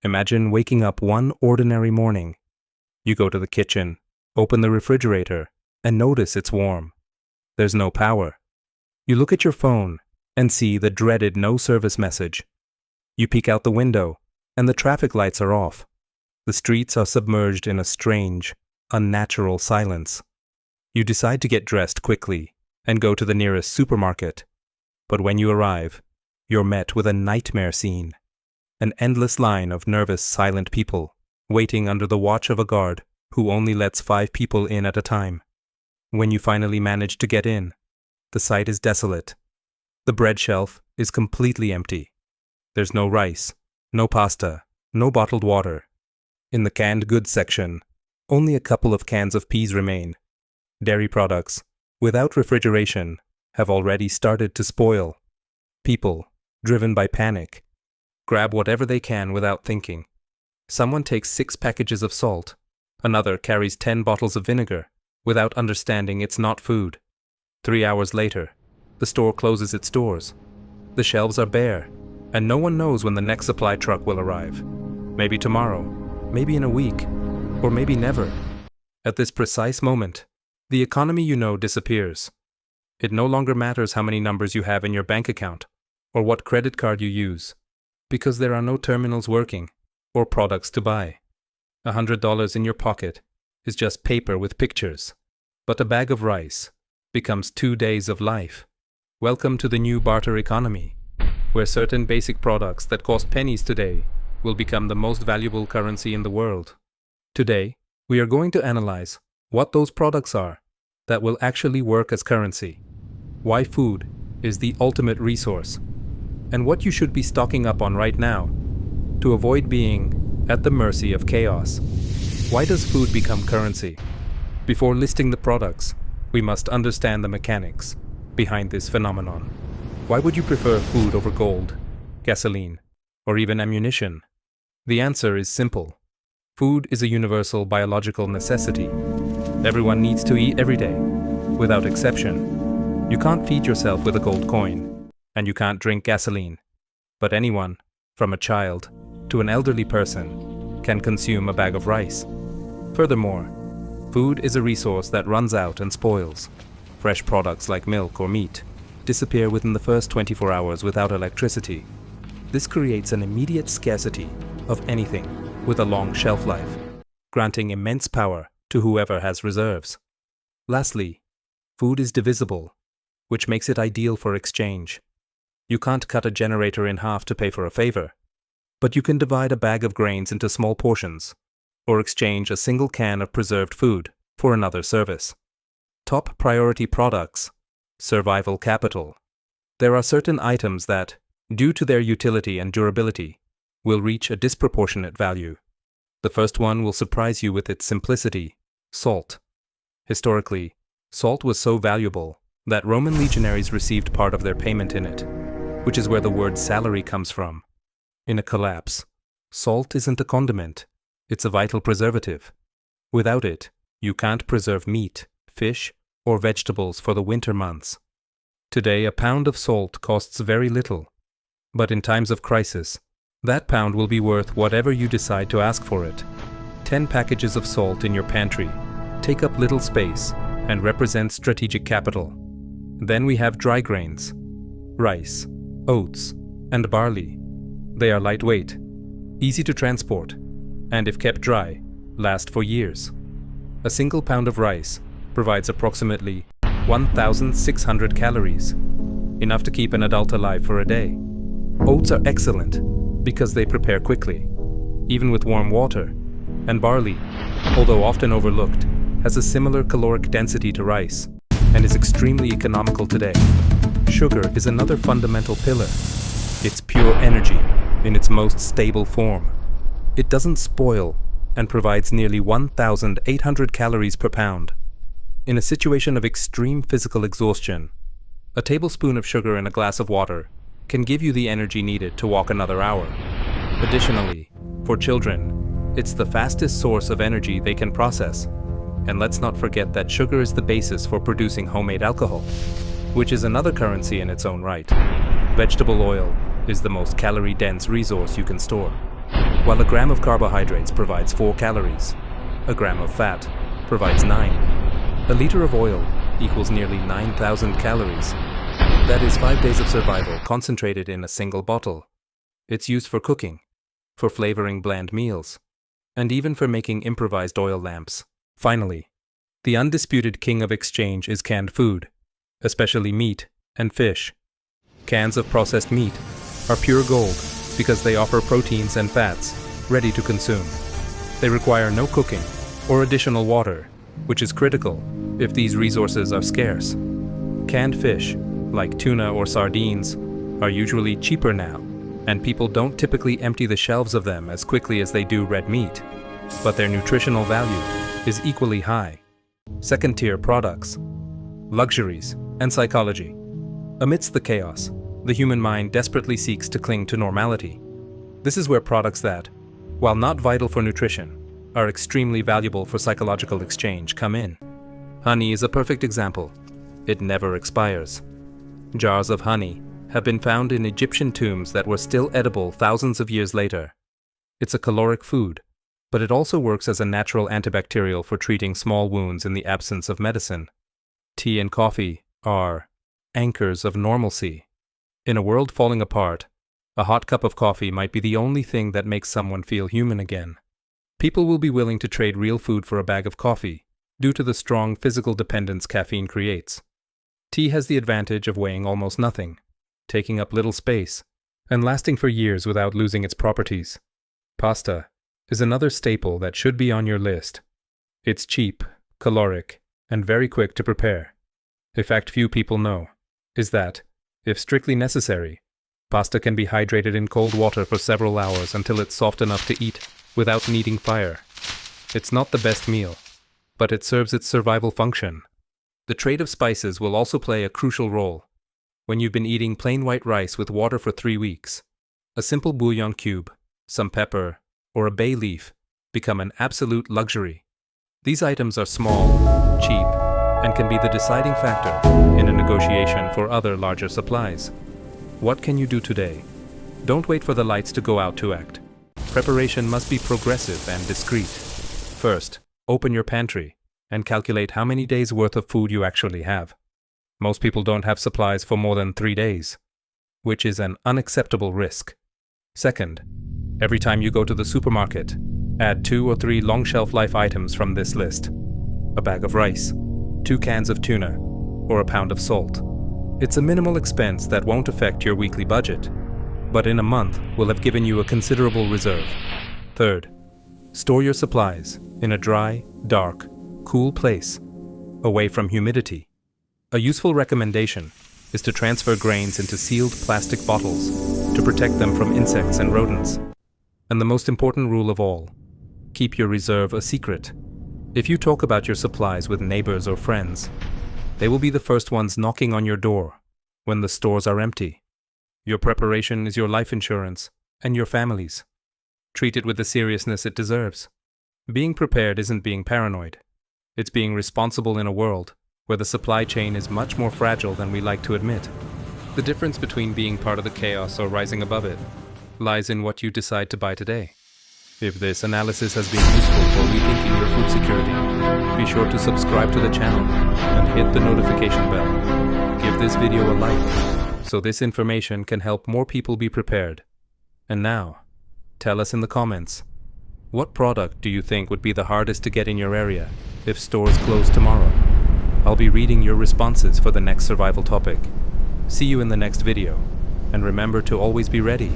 Imagine waking up one ordinary morning. You go to the kitchen, open the refrigerator, and notice it's warm. There's no power. You look at your phone and see the dreaded no service message. You peek out the window, and the traffic lights are off. The streets are submerged in a strange, unnatural silence. You decide to get dressed quickly and go to the nearest supermarket. But when you arrive, you're met with a nightmare scene. An endless line of nervous, silent people waiting under the watch of a guard who only lets 5 people in at a time. When you finally manage to get in, the sight is desolate. The bread shelf is completely empty. There's no rice, no pasta, no bottled water. In the canned goods section, only a couple of cans of peas remain. Dairy products, without refrigeration, have already started to spoil. People, driven by panic, grab whatever they can without thinking. Someone takes 6 packages of salt. Another carries 10 bottles of vinegar, without understanding it's not food. 3 hours later, the store closes its doors. The shelves are bare, and no one knows when the next supply truck will arrive. Maybe tomorrow, maybe in a week, or maybe never. At this precise moment, the economy you know disappears. It no longer matters how many numbers you have in your bank account, or what credit card you use, because there are no terminals working, or products to buy. $100 in your pocket is just paper with pictures, but a bag of rice becomes 2 days of life. Welcome to the new barter economy, where certain basic products that cost pennies today will become the most valuable currency in the world. Today, we are going to analyze what those products are that will actually work as currency, why food is the ultimate resource, and what you should be stocking up on right now to avoid being at the mercy of chaos. Why does food become currency? Before listing the products, we must understand the mechanics behind this phenomenon. Why would you prefer food over gold, gasoline, or even ammunition? The answer is simple. Food is a universal biological necessity. Everyone needs to eat every day, without exception. You can't feed yourself with a gold coin, and you can't drink gasoline. But anyone, from a child to an elderly person, can consume a bag of rice. Furthermore, food is a resource that runs out and spoils. Fresh products like milk or meat disappear within the first 24 hours without electricity. This creates an immediate scarcity of anything with a long shelf life, granting immense power to whoever has reserves. Lastly, food is divisible, which makes it ideal for exchange. You can't cut a generator in half to pay for a favor, but you can divide a bag of grains into small portions, or exchange a single can of preserved food for another service. Top priority products, survival capital. There are certain items that, due to their utility and durability, will reach a disproportionate value. The first one will surprise you with its simplicity: salt. Historically, salt was so valuable that Roman legionaries received part of their payment in it, which is where the word salary comes from. In a collapse, salt isn't a condiment, it's a vital preservative. Without it, you can't preserve meat, fish, or vegetables for the winter months. Today, a pound of salt costs very little, but in times of crisis, that pound will be worth whatever you decide to ask for it. 10 packages of salt in your pantry take up little space and represent strategic capital. Then we have dry grains, rice, oats, and barley. They are lightweight, easy to transport, and if kept dry, last for years. A single pound of rice provides approximately 1,600 calories, enough to keep an adult alive for a day. Oats are excellent because they prepare quickly, even with warm water, and barley, although often overlooked, has a similar caloric density to rice and is extremely economical today. Sugar is another fundamental pillar. It's pure energy in its most stable form. It doesn't spoil and provides nearly 1,800 calories per pound. In a situation of extreme physical exhaustion, a tablespoon of sugar in a glass of water can give you the energy needed to walk another hour. Additionally, for children, it's the fastest source of energy they can process. And let's not forget that sugar is the basis for producing homemade alcohol, which is another currency in its own right. Vegetable oil is the most calorie-dense resource you can store. While a gram of carbohydrates provides 4 calories, a gram of fat provides 9. A liter of oil equals nearly 9,000 calories. That is 5 days of survival concentrated in a single bottle. It's used for cooking, for flavoring bland meals, and even for making improvised oil lamps. Finally, the undisputed king of exchange is canned food, especially meat and fish. Cans of processed meat are pure gold because they offer proteins and fats ready to consume. They require no cooking or additional water, which is critical if these resources are scarce. Canned fish, like tuna or sardines, are usually cheaper now, and people don't typically empty the shelves of them as quickly as they do red meat, but their nutritional value is equally high. Second-tier products, luxuries, and psychology. Amidst the chaos, the human mind desperately seeks to cling to normality. This is where products that, while not vital for nutrition, are extremely valuable for psychological exchange come in. Honey is a perfect example. It never expires. Jars of honey have been found in Egyptian tombs that were still edible thousands of years later. It's a caloric food, but it also works as a natural antibacterial for treating small wounds in the absence of medicine. Tea and coffee are anchors of normalcy. In a world falling apart, a hot cup of coffee might be the only thing that makes someone feel human again. People will be willing to trade real food for a bag of coffee due to the strong physical dependence caffeine creates. Tea has the advantage of weighing almost nothing, taking up little space, and lasting for years without losing its properties. Pasta is another staple that should be on your list. It's cheap, caloric, and very quick to prepare. A fact few people know is that, if strictly necessary, pasta can be hydrated in cold water for several hours until it's soft enough to eat without needing fire. It's not the best meal, but it serves its survival function. The trade of spices will also play a crucial role. When you've been eating plain white rice with water for 3 weeks, a simple bouillon cube, some pepper, or a bay leaf become an absolute luxury. These items are small, cheap, and can be the deciding factor in a negotiation for other larger supplies. What can you do today? Don't wait for the lights to go out to act. Preparation must be progressive and discreet. First, open your pantry and calculate how many days' worth of food you actually have. Most people don't have supplies for more than 3 days, which is an unacceptable risk. Second, every time you go to the supermarket, add 2 or 3 long shelf life items from this list. A bag of rice, 2 cans of tuna, or a pound of salt. It's a minimal expense that won't affect your weekly budget, but in a month will have given you a considerable reserve. Third, store your supplies in a dry, dark, cool place, away from humidity. A useful recommendation is to transfer grains into sealed plastic bottles to protect them from insects and rodents. And the most important rule of all, keep your reserve a secret. If you talk about your supplies with neighbors or friends, they will be the first ones knocking on your door when the stores are empty. Your preparation is your life insurance and your family's. Treat it with the seriousness it deserves. Being prepared isn't being paranoid. It's being responsible in a world where the supply chain is much more fragile than we like to admit. The difference between being part of the chaos or rising above it lies in what you decide to buy today. If this analysis has been useful for rethinking your food security, be sure to subscribe to the channel and hit the notification bell. Give this video a like, so this information can help more people be prepared. And now, tell us in the comments, what product do you think would be the hardest to get in your area if stores close tomorrow? I'll be reading your responses for the next survival topic. See you in the next video, and remember to always be ready.